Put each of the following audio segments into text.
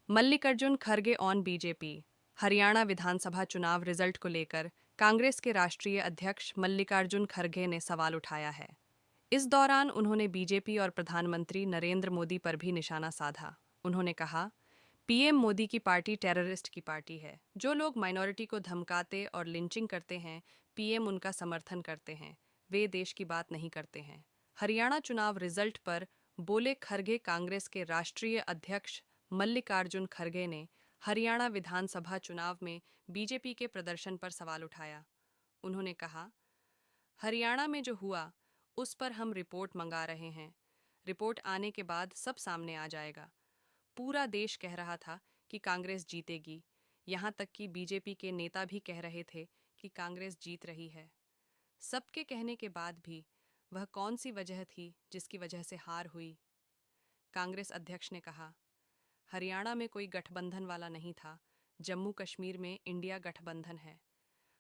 Mallikarjun Kharge on BJP. Haryana विधानसभा चुनाव result को लेकर कांग्रेस के राष्ट्रीय अध्यक्ष मल्लिकार्जुन खरगे ने सवाल उठाया है। इस दौरान उन्होंने बीजेपी और प्रधानमंत्री नरेंद्र मोदी पर भी निशाना साधा। उन्होंने कहा, पीएम मोदी की पार्टी टेररिस्ट की पार्टी है। जो लोग माइनॉरिटी को धमकाते और लिंचिंग करते हैं, पीएम उनका समर्थन करते हैं। वे देश की बात नहीं करते हैं। हरियाणा चुनाव रिजल्ट पर बोले खरगे। कांग्रेस के राष्ट्रीय अध्यक्ष मल्लिकार्जुन खरगे ने हरियाणा विधानसभा चुनाव में बीजेपी के प्रदर्शन पर सवाल उठाया। उन्होंने कहा, हरियाणा में जो हुआ उस पर हम रिपोर्ट मंगा रहे हैं। रिपोर्ट आने के बाद सब सामने आ जाएगा। पूरा देश कह रहा था कि कांग्रेस जीतेगी। यहाँ तक कि बीजेपी के नेता भी कह रहे थे कि कांग्रेस जीत रही है। सबके कहने के बाद भी वह कौन सी वजह थी जिसकी वजह से हार हुई? कांग्रेस अध्यक्ष ने कहा, हरियाणा में कोई गठबंधन वाला नहीं था। जम्मू कश्मीर में इंडिया गठबंधन है।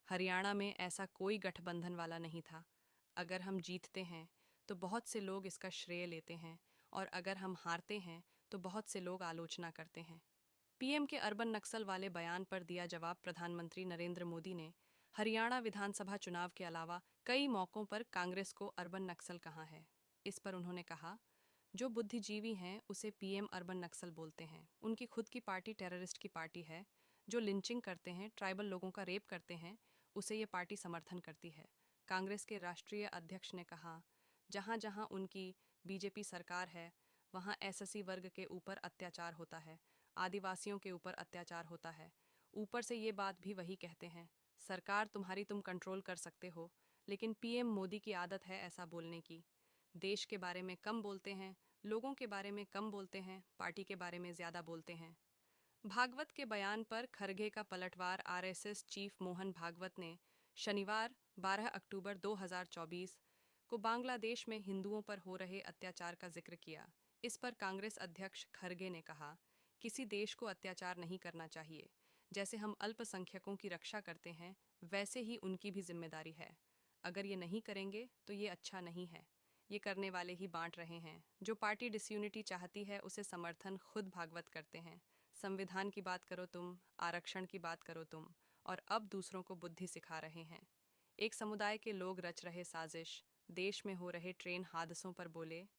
हरियाणा में ऐसा कोई गठबंधन वाला नहीं था। अगर हम जीतते हैं तो बहुत से लोग इसका श्रेय लेते हैं, और अगर हम हारते हैं तो बहुत से लोग आलोचना करते हैं। पीएम के अर्बन नक्सल वाले बयान पर दिया जवाब प्रधानमंत्री नरेंद्र मोदी ने हरियाणा विधानसभा चुनाव के अलावा कई मौकों पर कांग्रेस को अर्बन नक्सल कहा है। इस पर उन्होंने कहा, जो बुद्धिजीवी हैं उसे पीएम अर्बन नक्सल बोलते हैं। उनकी खुद की पार्टी टेररिस्ट की पार्टी है। जो लिंचिंग करते हैं, ट्राइबल लोगों का रेप करते हैं, उसे ये पार्टी समर्थन करती है। कांग्रेस के राष्ट्रीय अध्यक्ष ने कहा, जहाँ जहाँ उनकी बीजेपी सरकार है वहाँ एससी वर्ग के ऊपर अत्याचार होता है, आदिवासियों के ऊपर अत्याचार होता है। ऊपर से ये बात भी वही कहते हैं, सरकार तुम्हारी तुम कंट्रोल कर सकते हो। लेकिन पीएम मोदी की आदत है ऐसा बोलने की। देश के बारे में कम बोलते हैं, लोगों के बारे में कम बोलते हैं, पार्टी के बारे में ज़्यादा बोलते हैं। भागवत के बयान पर खरगे का पलटवार। आरएसएस चीफ मोहन भागवत ने शनिवार 12 अक्टूबर 2024 को बांग्लादेश में हिंदुओं पर हो रहे अत्याचार का जिक्र किया। इस पर कांग्रेस अध्यक्ष खरगे ने कहा, किसी देश को अत्याचार नहीं करना चाहिए। जैसे हम अल्पसंख्यकों की रक्षा करते हैं, वैसे ही उनकी भी जिम्मेदारी है। अगर ये नहीं करेंगे तो ये अच्छा नहीं है। ये करने वाले ही बांट रहे हैं। जो पार्टी डिसयूनिटी चाहती है उसे समर्थन खुद भागवत करते हैं। संविधान की बात करो तुम, आरक्षण की बात करो तुम, और अब दूसरों को बुद्धि सिखा रहे हैं। एक समुदाय के लोग रच रहे साजिश। देश में हो रहे ट्रेन हादसों पर बोले,